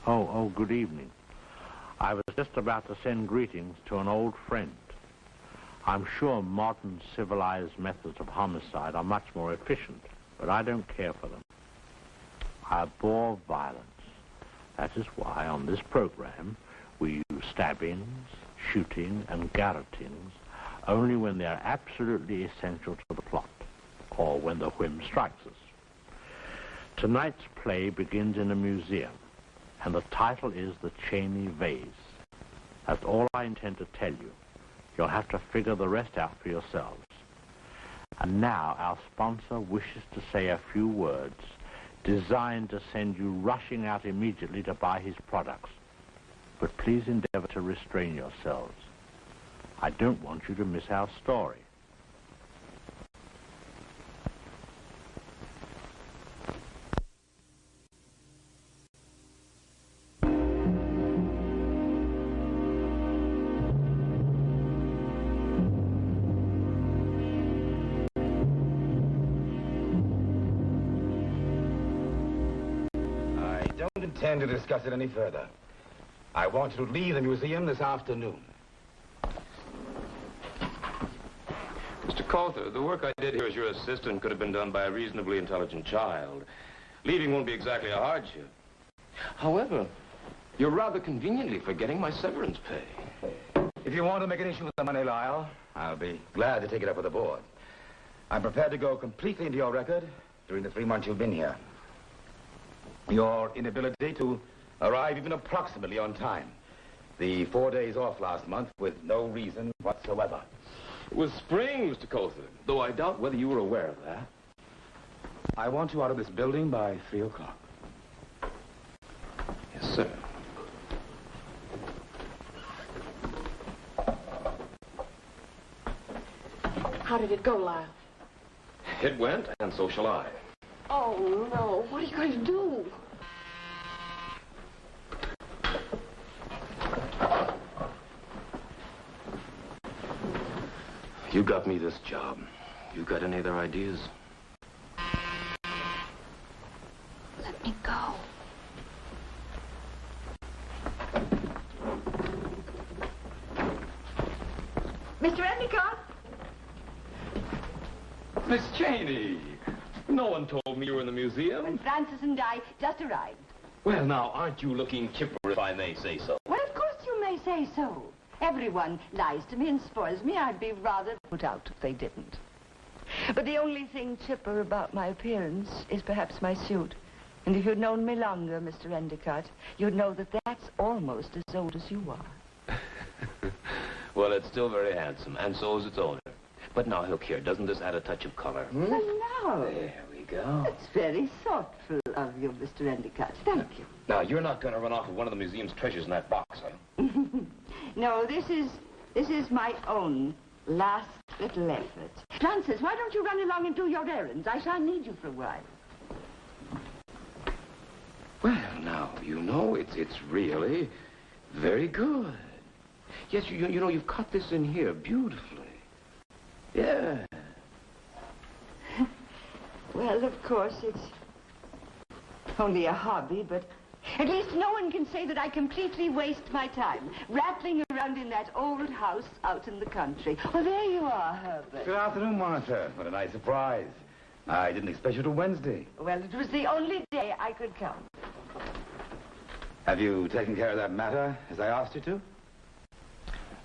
Oh, good evening. I was just about to send greetings to an old friend. I'm sure modern civilized methods of homicide are much more efficient, but I don't care for them. I abhor violence. That is why on this program we use stabbings, shooting, and garrotings only when they are absolutely essential to the plot, or when the whim strikes us. Tonight's play begins in a museum, and the title is The Cheney Vase. That's all I intend to tell you. You'll have to figure the rest out for yourselves. And now our sponsor wishes to say a few words designed to send you rushing out immediately to buy his products. But please endeavor to restrain yourselves. I don't want you to miss our story. I don't intend to discuss it any further. I want you to leave the museum this afternoon. Mr. Coulter, the work I did here as your assistant could have been done by a reasonably intelligent child. Leaving won't be exactly a hardship. However, you're rather conveniently forgetting my severance pay. If you want to make an issue with the money, Lyle, I'll be glad to take it up with the board. I'm prepared to go completely into your record during the 3 months you've been here. Your inability to arrive even approximately on time. The 4 days off last month with no reason whatsoever. It was spring, Mr. Coulter, though I doubt whether you were aware of that. I want you out of this building by 3 o'clock. Yes, sir. How did it go, Lyle? It went, and so shall I. Oh, no. What are you going to do? You got me this job. You got any other ideas? Let me go. Mr. Endicott? Miss Cheney! No one told me you were in the museum. When Francis and I just arrived. Well, now, aren't you looking chipper, if I may say so? Well, of course you may say so. Everyone lies to me and spoils me. I'd be rather put out if they didn't. But the only thing chipper about my appearance is perhaps my suit. And if you'd known me longer, Mr. Endicott, you'd know that that's almost as old as you are. Well, it's still very handsome, and so is its owner. But now, look here, doesn't this add a touch of color? Well, now. There we go. That's very thoughtful of you, Mr. Endicott. Thank you. Now, you're not going to run off with one of the museum's treasures in that box, are you? No, this is my own last little effort. Francis, why don't you run along and do your errands? I shall need you for a while. Well, now, you know, it's really very good. Yes, you know, you've cut this in here beautifully. Yeah. Well, of course, it's only a hobby, but at least no one can say that I completely waste my time rattling around in that old house out in the country. Well, there you are, Herbert. Good afternoon, Martha. What a nice surprise. I didn't expect you till Wednesday. Well, it was the only day I could come. Have you taken care of that matter, as I asked you to?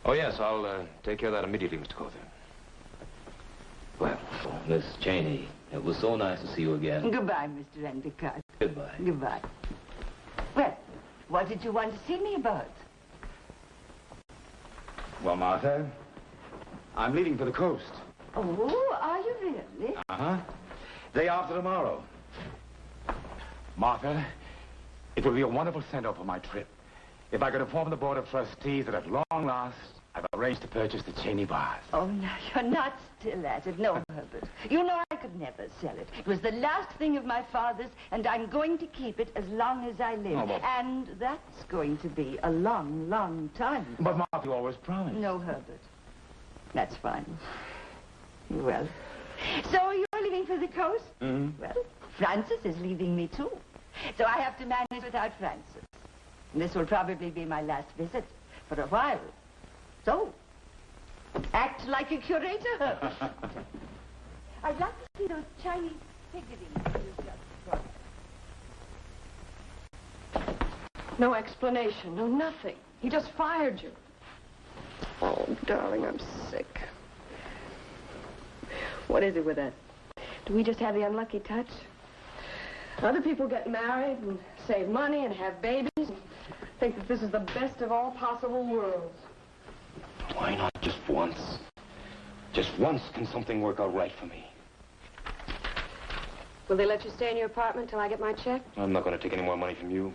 Oh, yes, I'll take care of that immediately, Mr. Coulter. Well, Miss Cheney, it was so nice to see you again. Goodbye, Mr. Endicott. Goodbye. Goodbye. Well, what did you want to see me about? Well, Martha, I'm leaving for the coast. Oh, are you really? Uh-huh. Day after tomorrow. Martha, it will be a wonderful send-off for my trip. If I could inform the Board of Trustees that at long last, I've arranged to purchase the Cheney vase. Oh, no, you're not still at it. No, Herbert. You know I could never sell it. It was the last thing of my father's, and I'm going to keep it as long as I live. Oh, but... And that's going to be a long, long time. But, Martha, you always promised. No, Herbert. That's fine. Well, so you're leaving for the coast? Mm-hmm. Well, Francis is leaving me, too. So I have to manage without Francis. This will probably be my last visit for a while. So, act like a curator. I'd like to see those Chinese figurines you just brought. No explanation, no nothing. He just fired you. Oh, darling, I'm sick. What is it with that? Do we just have the unlucky touch? Other people get married and save money and have babies and think that this is the best of all possible worlds. Why not just once? Just once can something work out right for me. Will they let you stay in your apartment till I get my check? I'm not going to take any more money from you.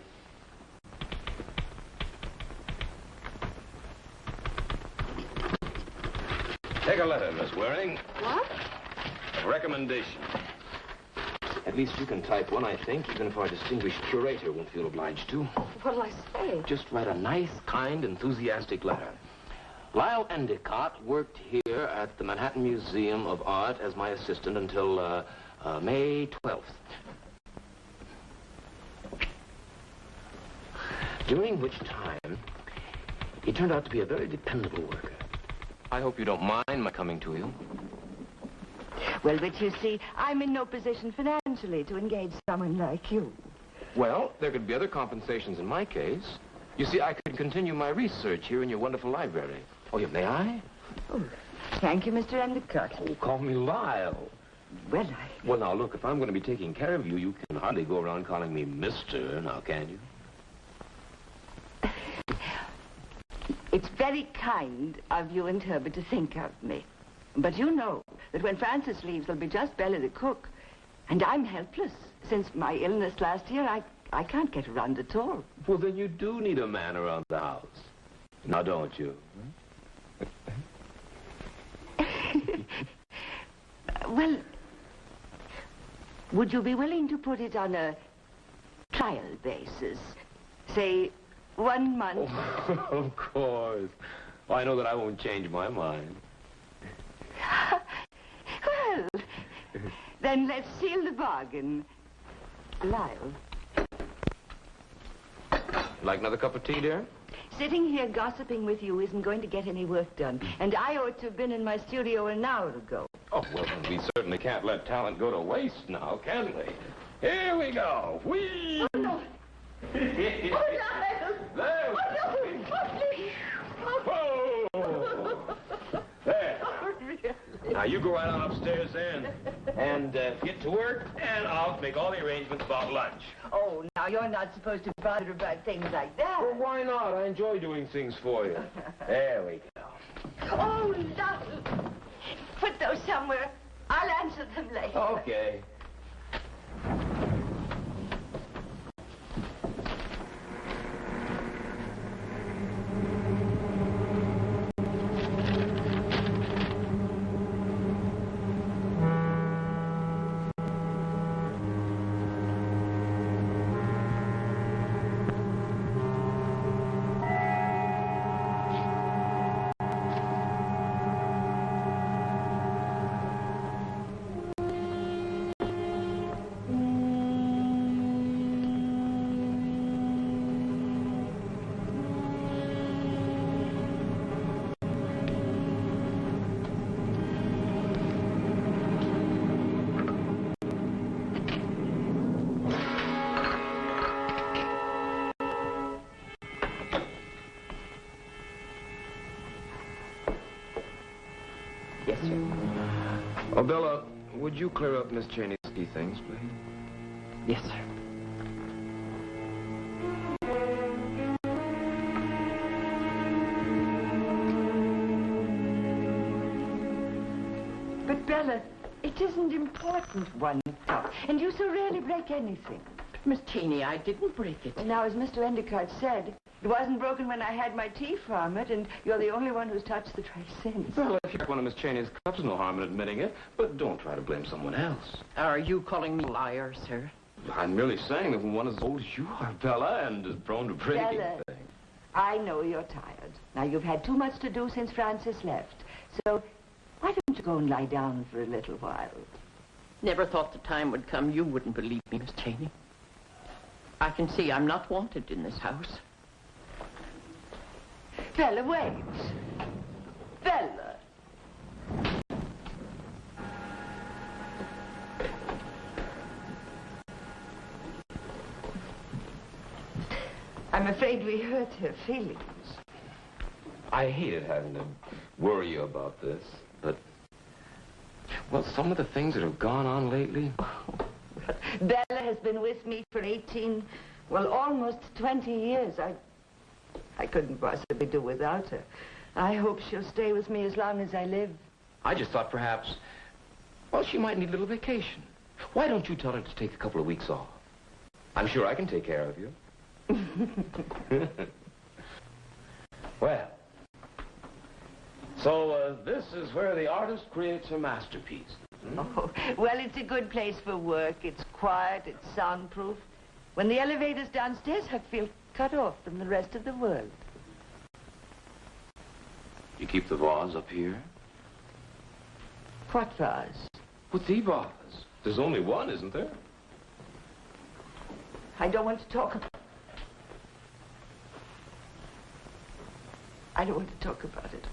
Take a letter, Miss Waring. What? A recommendation. At least you can type one, I think, even if our distinguished curator won't feel obliged to. What'll I say? Just write a nice, kind, enthusiastic letter. Lyle Endicott worked here at the Manhattan Museum of Art as my assistant until May 12th. During which time, he turned out to be a very dependable worker. I hope you don't mind my coming to you. Well, but you see, I'm in no position financially to engage someone like you. Well, there could be other compensations in my case. You see, I could continue my research here in your wonderful library. Oh, yeah, may I? Oh, thank you, Mr. Endicott. Oh, call me Lyle. Well, Well, now, look, if I'm going to be taking care of you, you can hardly go around calling me Mr., now, can you? It's very kind of you and Herbert to think of me. But you know that when Francis leaves, there'll be just Bella the cook. And I'm helpless. Since my illness last year, I can't get around at all. Well, then you do need a man around the house. Now, don't you? Well, would you be willing to put it on a trial basis? Say, 1 month. Oh, of course. Well, I know that I won't change my mind. Well, then let's seal the bargain. Lyle. Like another cup of tea, dear? Sitting here gossiping with you isn't going to get any work done. And I ought to have been in my studio an hour ago. Oh, well, then we certainly can't let talent go to waste now, can we? Here we go. Whee! Oh, no. Oh, Lyle! There. Oh, no! Oh, please! Whoa! There. Oh, really? Now, you go right on upstairs then. And get to work, and I'll make all the arrangements about lunch. Oh, now, you're not supposed to bother about things like that. Well, why not? I enjoy doing things for you. There we go. Oh, Lyle! Put those somewhere. I'll answer them later. Okay. Yes, sir. Oh, Bella, would you clear up Miss Cheney's tea things, please? Yes, sir. But, Bella, it isn't important, one cup. And you so rarely break anything. Miss Cheney, I didn't break it. Well, now, as Mr. Endicott said, it wasn't broken when I had my tea from it, and you're the only one who's touched the tray since. Well, if you got one of Miss Cheney's cups, no harm in admitting it, but don't try to blame someone else. Are you calling me a liar, sir? I'm merely saying that one as old as you are, Bella, and as prone to breaking Bella. things. I know you're tired. Now, you've had too much to do since Francis left. So, why don't you go and lie down for a little while? Never thought the time would come you wouldn't believe me, Miss Cheney. I can see I'm not wanted in this house. Bella, wait. Bella. I'm afraid we hurt her feelings. I hated having to worry you about this, but... Well, some of the things that have gone on lately... Bella has been with me for 18, well, almost 20 years. I couldn't possibly do without her. I hope she'll stay with me as long as I live. I just thought perhaps, well, she might need a little vacation. Why don't you tell her to take a couple of weeks off? I'm sure I can take care of you. Well, so this is where the artist creates her masterpiece. Oh, well, it's a good place for work. It's quiet, it's soundproof. When the elevator's downstairs, I feel cut off from the rest of the world. You keep the vase up here? What vase? With the vase. There's only one, isn't there? I don't want to talk about... I don't want to talk about it.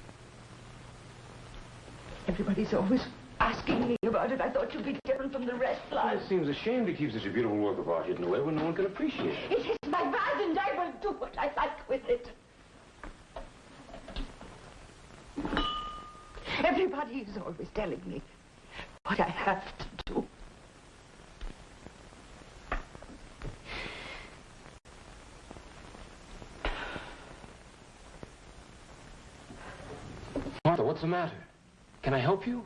Everybody's always asking me about it. I thought you'd be different from the rest, Well, Lyle. it seems a shame to keep such a beautiful work of art hidden away when no one can appreciate it. It is my vase, and I will do what I like with it. Everybody is always telling me what I have to do. Martha, what's the matter? Can I help you?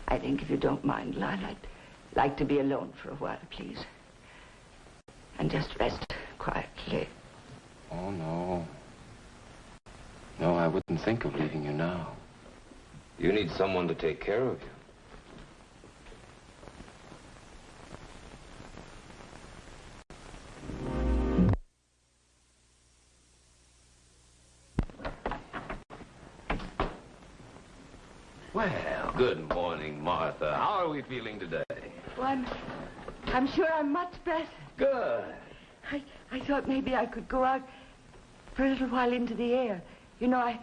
I think if you don't mind, Lyle, I'd like to be alone for a while, please. And just rest quietly. Oh, no. No, I wouldn't think of leaving you now. You need someone to take care of you. Well, good morning, Martha. How are we feeling today? Well, I'm sure I'm much better. Good. I thought maybe I could go out for a little while into the air. You know,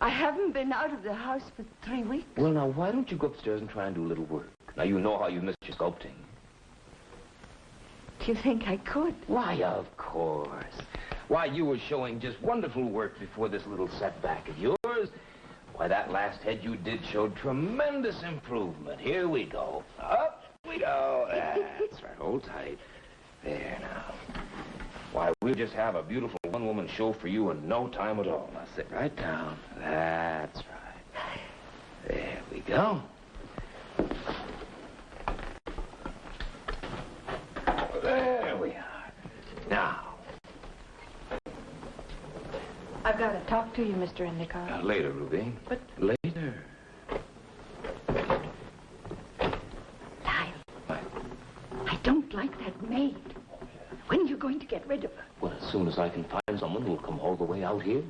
I haven't been out of the house for 3 weeks. Well, now, why don't you go upstairs and try and do a little work? Now, you know how you missed your sculpting. Do you think I could? Why, of course. Why, you were showing just wonderful work before this little setback of yours. Why, that last head you did showed tremendous improvement. Here we go. Up we go. That's right. Hold tight. There now. Why, we'll just have a beautiful one-woman show for you in no time at all. Now, sit right down. That's right. There we go. There we are. Now. I've got to talk to you, Mr. Endicott. Later, Ruby. But... Later. Lyle, I don't like that maid. When are you going to get rid of her? Well, as soon as I can find someone who'll come all the way out here.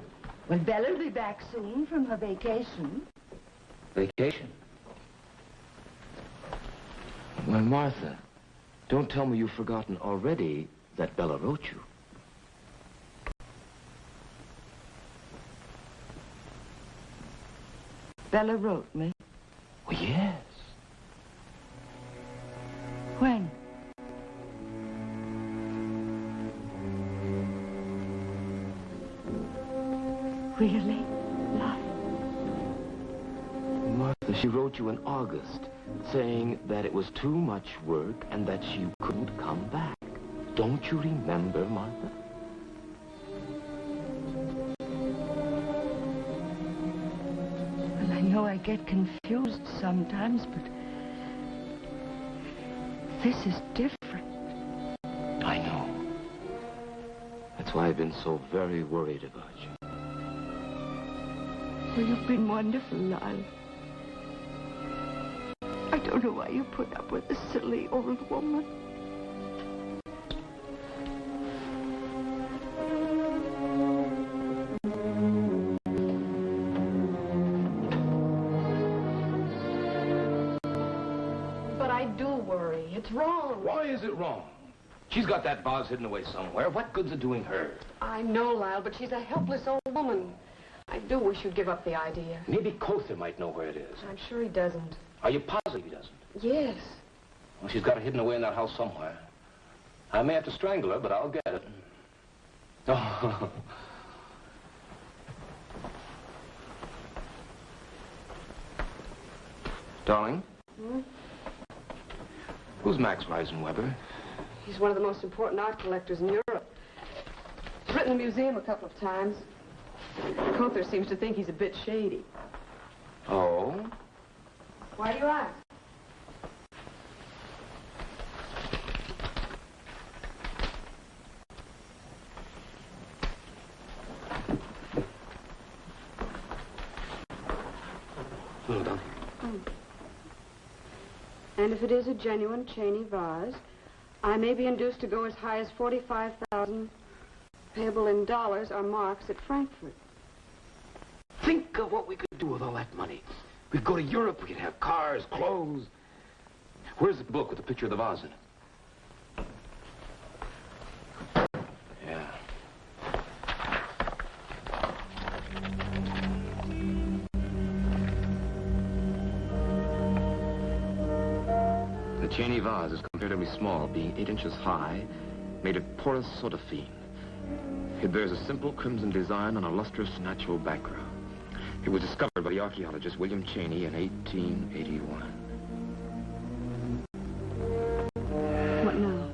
Well, Bella'll be back soon from her vacation. Vacation? Well, Martha, don't tell me you've forgotten already that Bella wrote you. Bella wrote me. Well, yes. When? Really? Lyle? Martha, she wrote you in August, saying that it was too much work and that she couldn't come back. Don't you remember, Martha? Well, I know I get confused sometimes, but this is different. I know. That's why I've been so very worried about you. Well, you've been wonderful, Lyle. I don't know why you put up with this silly old woman. But I do worry. It's wrong. Why is it wrong? She's got that vase hidden away somewhere. What good's it doing her? I know, Lyle, but she's a helpless old woman. I do wish you'd give up the idea. Maybe Cother might know where it is. I'm sure he doesn't. Are you positive he doesn't? Yes. Well, she's got it hidden away in that house somewhere. I may have to strangle her, but I'll get it. Oh. Darling? Hmm? Who's Max Reisenweber? He's one of the most important art collectors in Europe. He's written in the museum a couple of times. Cother seems to think he's a bit shady. Oh? Why do you ask? Hello, Don. And if it is a genuine Cheney vase, I may be induced to go as high as $45,000 payable in dollars or marks at Frankfurt. Think of what we could do with all that money. We'd go to Europe, we could have cars, clothes. Where's the book with the picture of the vase in it? Yeah. The Cheney vase is comparatively small, being 8 inches high, made of porous sodaphene. It bears a simple crimson design on a lustrous natural background. It was discovered by the archaeologist William Cheney in 1881. What now?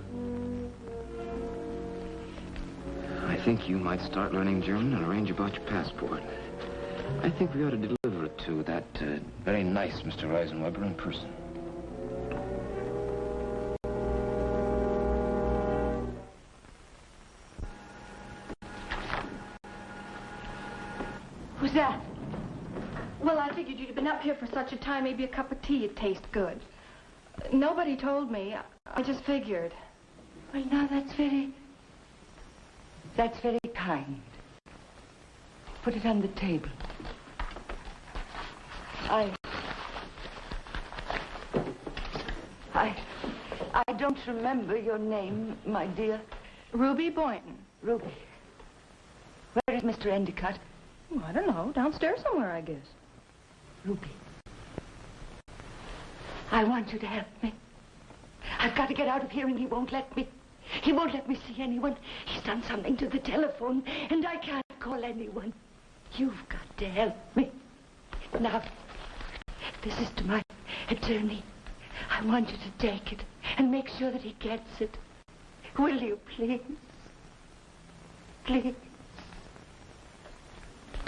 I think you might start learning German and arrange about your passport. I think we ought to deliver it to that very nice Mr. Reisenweber in person. Who's that? Well, I figured you'd have been up here for such a time, maybe a cup of tea would taste good. Nobody told me. I just figured. Well, now, that's very kind. Put it on the table. I don't remember your name, my dear. Ruby Boynton. Ruby. Where is Mr. Endicott? Oh, I don't know. Downstairs somewhere, I guess. Ruby. I want you to help me. I've got to get out of here, and he won't let me. He won't let me see anyone. He's done something to the telephone, and I can't call anyone. You've got to help me. Now, this is to my attorney. I want you to take it and make sure that he gets it. Will you, please? Please.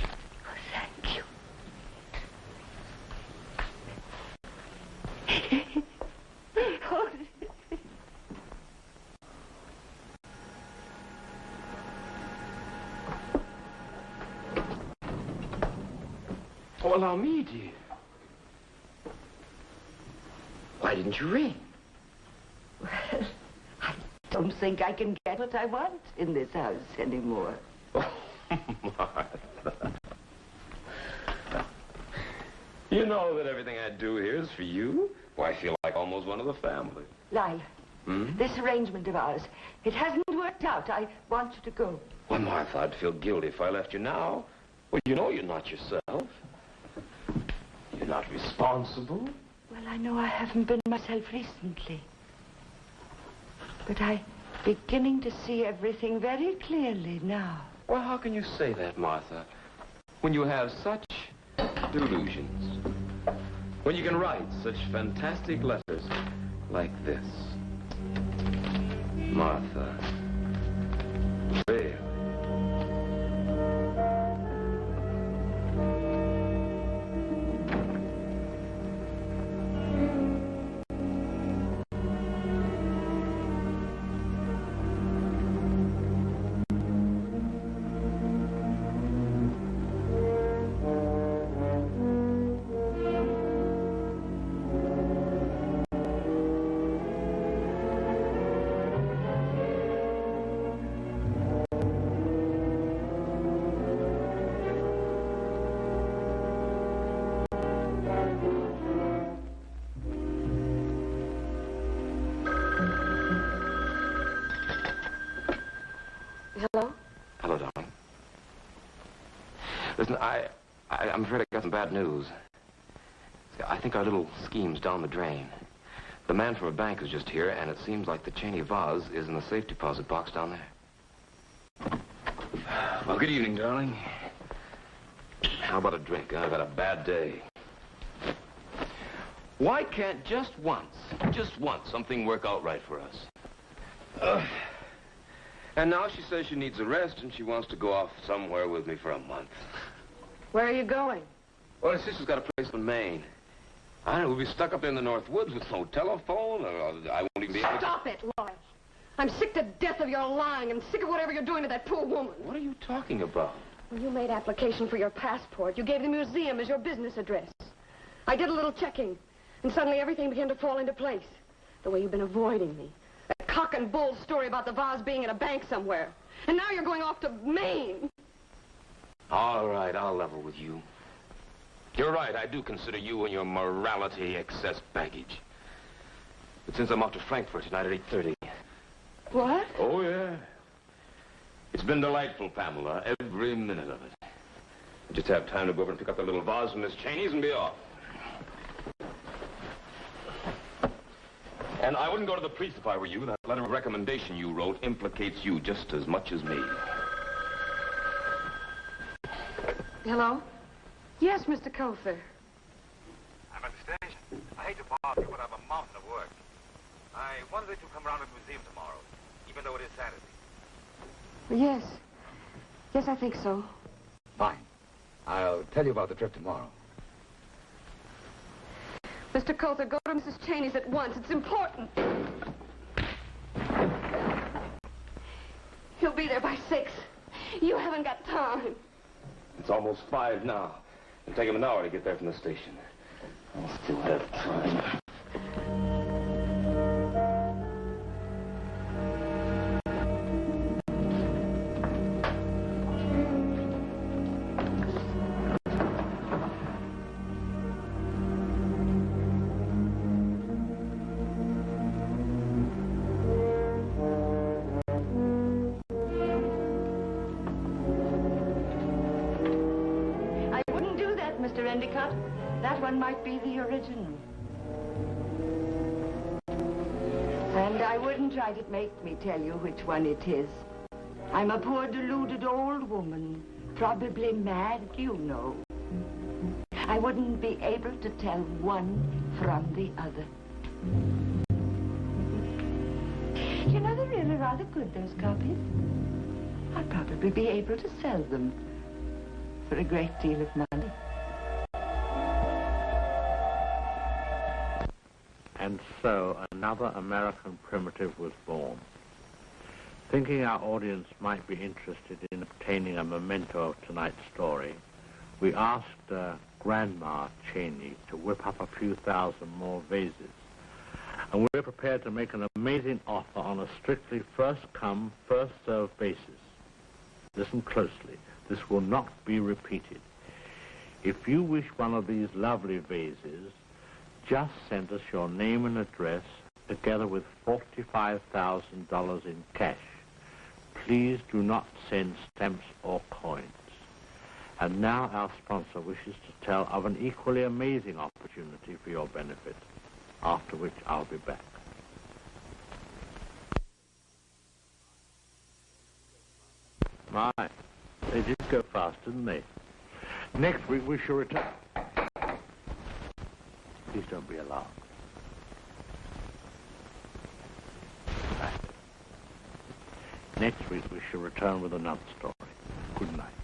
Oh, thank you. Oh. Oh, allow me, dear. Why didn't you ring? Well, I don't think I can get what I want in this house anymore. Oh, Martha. You know that everything I do here is for you. Why, I feel like almost one of the family. Lyle, this arrangement of ours, it hasn't worked out. I want you to go. Well, Martha, I'd feel guilty if I left you now. Well, you know you're not yourself. You're not responsible. Well, I know I haven't been myself recently. But I'm beginning to see everything very clearly now. Well, how can you say that, Martha, when you have such delusions? When you can write such fantastic letters like this? Martha, really? Hello? Hello, darling. Listen, I'm afraid I got some bad news. I think our little scheme's down the drain. The man from a bank is just here, and it seems like the Cheney vase is in the safe deposit box down there. Well, good evening, darling. How about a drink? I've had a bad day. Why can't just once, something work out right for us? And now she says she needs a rest, and she wants to go off somewhere with me for a month. Where are you going? Well, her sister's got a place in Maine. I don't know, we'll be stuck up there in the North Woods with no telephone, or I won't even be able to... Stop it, Lyle. I'm sick to death of your lying and sick of whatever you're doing to that poor woman. What are you talking about? When you made application for your passport, you gave the museum as your business address. I did a little checking, and suddenly everything began to fall into place. The way you've been avoiding me. That cock and bull story about the vase being in a bank somewhere. And now you're going off to Maine. All right, I'll level with you. You're right, I do consider you and your morality excess baggage. But since I'm off to Frankfurt tonight at 8:30... What? Oh, yeah. It's been delightful, Pamela, every minute of it. I just have time to go over and pick up the little vase from Miss Cheney's and be off. And I wouldn't go to the police if I were you. That letter of recommendation you wrote implicates you just as much as me. Hello? Yes, Mr. Colfer. I'm at the station. I hate to bother you, but I have a mountain of work. I wondered if you come around to the museum tomorrow, even though it is Saturday. Yes. Yes, I think so. Fine. I'll tell you about the trip tomorrow. Mr. Colfer, go to Mrs. Cheney's at once. It's important. He'll be there by 6. You haven't got time. It's almost 5 now. It'll take him an hour to get there from the station. I'll still have time. Mr. Endicott. That one might be the original. And I wouldn't try to make me tell you which one it is. I'm a poor deluded old woman, probably mad, you know. I wouldn't be able to tell one from the other. You know, they're really rather good, those copies. I'd probably be able to sell them for a great deal of money. And so another American primitive was born. Thinking our audience might be interested in obtaining a memento of tonight's story, we asked Grandma Cheney to whip up a few thousand more vases. And we're prepared to make an amazing offer on a strictly first-come, first-served basis. Listen closely. This will not be repeated. If you wish one of these lovely vases, just send us your name and address, together with $45,000 in cash. Please do not send stamps or coins. And now our sponsor wishes to tell of an equally amazing opportunity for your benefit, after which I'll be back. My, they did go fast, didn't they? Next week we shall return... Please don't be alarmed. Next week we shall return with another story. Good night.